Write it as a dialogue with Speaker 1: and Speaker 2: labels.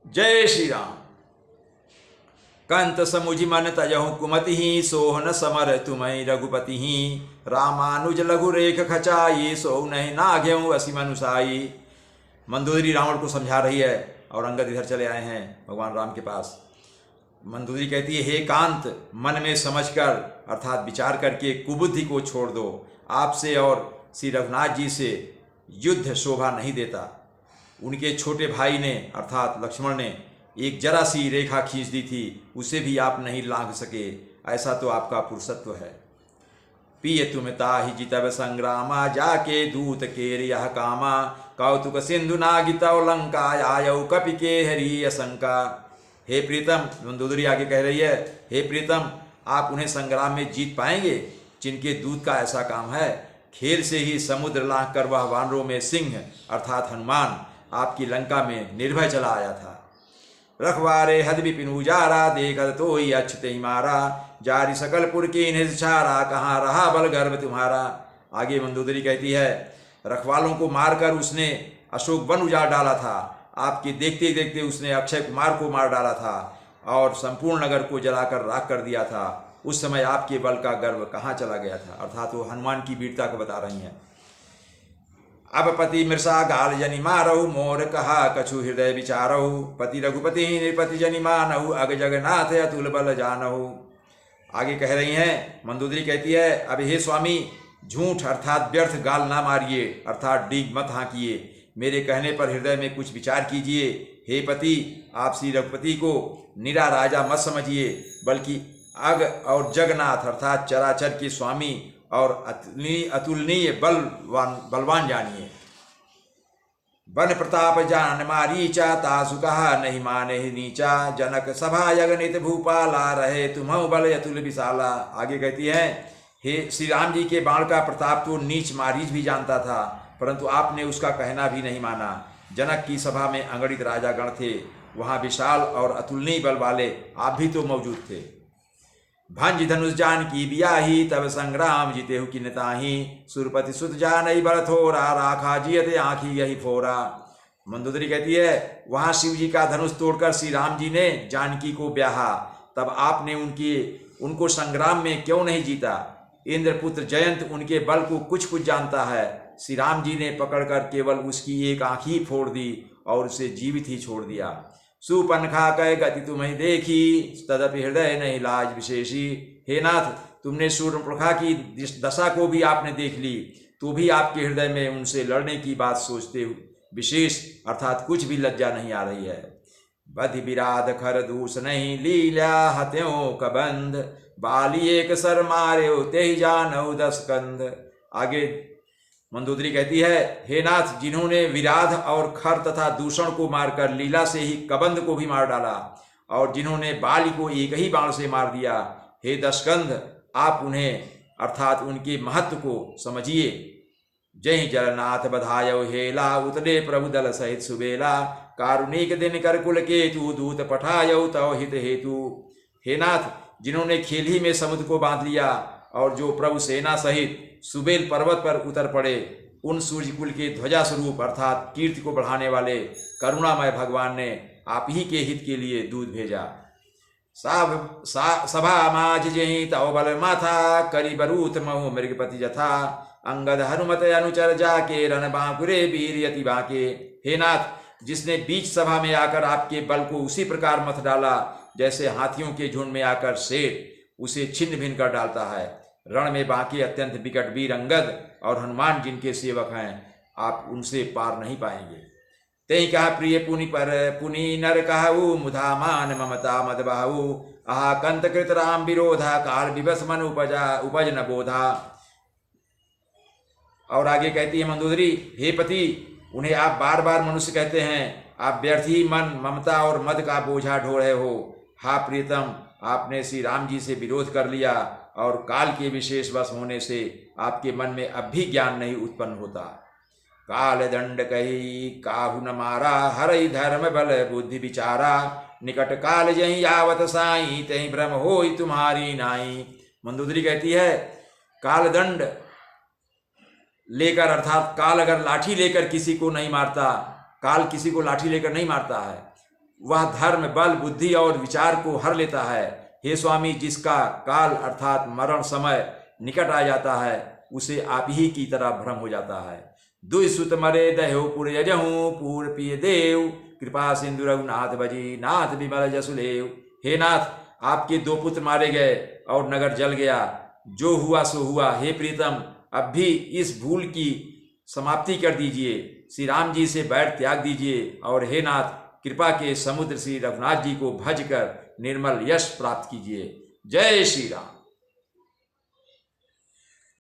Speaker 1: जय श्री राम। कंत समुझ मन तजहु कुमति ही सोहन समर तुम्हें रघुपति ही रामानुज लघु रेख खचाई सो नहीं नाग्यऊ असी मनुसाई। मंदोदरी रावण को समझा रही है और अंगद इधर चले आए हैं भगवान राम के पास। मंदोदरी कहती है, हे कांत, मन में समझकर अर्थात विचार करके कुबुद्धि को छोड़ दो। आपसे और श्री रघुनाथ जी से युद्ध शोभा नहीं देता। उनके छोटे भाई ने अर्थात लक्ष्मण ने एक जरा सी रेखा खींच दी थी, उसे भी आप नहीं लांघ सके। ऐसा तो आपका पुरुषत्व है। पिय तुम ताहि जितव संग्रामा जाके दूत केर यह कामा कौतुक सिंधु नागितव लंका आयौ कपि के हरि असंका। हे प्रीतम, मंदोदरी आगे कह रही है, हे प्रीतम, आप उन्हें संग्राम में जीत पाएंगे जिनके दूत का ऐसा काम है। खेल से ही समुद्र लांघ कर वह वानरों में सिंह अर्थात हनुमान आपकी लंका में निर्भय चला आया था। रखवारे हद विपिन उजारा देखत तो ही अक्षत ही मारा जारी सकल पुर की निछारा कहाँ रहा बल गर्भ तुम्हारा। आगे मंदोदरी कहती है, रखवालों को मारकर उसने अशोक वन उजाड़ डाला था। आपके देखते देखते उसने अक्षय कुमार को मार डाला था और संपूर्ण नगर को जलाकर राख कर दिया था। उस समय आपके बल का गर्व कहाँ चला गया था। अर्थात वो हनुमान की वीरता को बता रही हैं। अब पति मृषा गाल जनि मारहु मोर कहा कछु हृदय विचारहु पति रघुपति नृपति जनि मानहु अग जगन्नाथ अतुल बल जानहु। आगे कह रही हैं, मंदोदरी कहती है, अब हे स्वामी, झूठ अर्थात व्यर्थ गाल ना मारिए अर्थात डीग मत हाँकिए। मेरे कहने पर हृदय में कुछ विचार कीजिए। हे पति, आप श्री रघुपति को निरा राजा मत समझिए, बल्कि अग और जगन्नाथ अर्थात चराचर के स्वामी और अतुलनीय बलवान जानिए। बन प्रताप जान मारीचा तासु कहा नहीं माने नीचा जनक सभा यगनित भूपाला रहे तुम्हु बल अतुल विशाला। आगे कहती है, हे श्री राम जी के बाण का प्रताप तो नीच मारीच भी जानता था, परंतु आपने उसका कहना भी नहीं माना। जनक की सभा में अंगड़ित राजागण थे, वहाँ विशाल और अतुलनीय बल वाले आप भी तो मौजूद थे। भंज धनुष जान की बियाही तब संग्राम जीतेहु की नताही सुरपति सुत जान बल थोरा राखा जियते आँखी यही फोरा। मंदोदरी कहती है, वहाँ शिव जी का धनुष तोड़कर श्री राम जी ने जानकी को ब्याहा, तब आपने उनको संग्राम में क्यों नहीं जीता। इंद्रपुत्र जयंत उनके बल को कुछ जानता है। श्री राम जी ने पकड़कर केवल उसकी एक आँख ही फोड़ दी और उसे जीवित ही छोड़ दिया। सुपनखा कह गति तुम्हें देखी तदपि हृदय नहीं लाज विशेषी। हे नाथ, तुमने सूर्पनखा की दशा को भी आपने देख ली, तो भी आपके हृदय में उनसे लड़ने की बात सोचते विशेष अर्थात कुछ भी लज्जा नहीं आ रही है। बधि विराध खर दूस नहीं लीला हत्यों कबंध बाली एक सर मारे ते ही जानऊ 10 कंध। आगे मंदोदरी कहती है, हे नाथ, जिन्होंने विराध और खर तथा दूषण को मारकर लीला से ही कबंध को भी मार डाला और जिन्होंने बाली को एक ही बाण से मार दिया, हे 10 कंध, आप उन्हें अर्थात उनके महत्व को समझिए। जय जलनाथ बधायो हेला उतले प्रभु दल सहित सुबेला कारुणिक दिन कर कुल केतु दूत पठायो तव हित हेतु। हे नाथ, जिन्होंने खेल ही में समुद्र को बांध लिया और जो प्रभु सेना सहित सुबेल पर्वत पर उतर पड़े, उन सूर्यकुल के ध्वजा स्वरूप अर्थात कीर्ति को बढ़ाने वाले करुणामय भगवान ने आप ही के हित के लिए दूत भेजा। सभा माज जही तव बल माथा करी बरूथ महु मृगपति जथा अंगद हनुमत अनुचर जाके रण बांकुरे वीर यति बांके। हे नाथ, जिसने बीच सभा में आकर आपके बल को उसी प्रकार मथ डाला जैसे हाथियों के झुंड में आकर शेर उसे छिन्न भिन्न कर डालता है। रण में बाकी अत्यंत विकट वीर अंगद और हनुमान जिनके सेवक हैं, आप उनसे पार नहीं पाएंगे। तेई कहा प्रिय पुनि पर पुनि नर कहू मुधा मान ममता मद बाहू आहा कंत कृत राम विरोधा काल विवश मन उपज न बोधा। और आगे कहती है मंदोदरी, हे पति, उन्हें आप बार बार मनुष्य कहते हैं, आप व्यर्थ ही मन ममता और मद का बोझा ढो रहे हो। हा प्रियतम, आपने श्री राम जी से विरोध कर लिया और काल के विशेष वश होने से आपके मन में अब भी ज्ञान नहीं उत्पन्न होता। काल दंड कही काहू न मारा हरई धर्म बल बुद्धि विचारा निकट काल जही आवत साई तही भ्रम होई तुम्हारी नाई। मंदोदरी कहती है, काल दंड लेकर अर्थात काल अगर लाठी लेकर किसी को नहीं मारता, काल किसी को लाठी लेकर नहीं मारता है, वह धर्म, बल, बुद्धि और विचार को हर लेता है। हे स्वामी, जिसका काल अर्थात मरण समय निकट आ जाता है उसे आप ही की तरह भ्रम हो जाता है। दुष्सुत मरे दह्यो पुर यजहूँ पूर पिय देव, कृपा सिंधु रघुनाथ भजी नाथ विमल जसुलेव। हे नाथ, आपके 2 पुत्र मारे गए और नगर जल गया। जो हुआ सो हुआ। हे प्रीतम, अब भी इस भूल की समाप्ति कर दीजिए। श्री राम जी से बैर त्याग दीजिए और हे नाथ, कृपा के समुद्र श्री रघुनाथ जी को भज कर निर्मल यश प्राप्त कीजिए। जय श्री राम।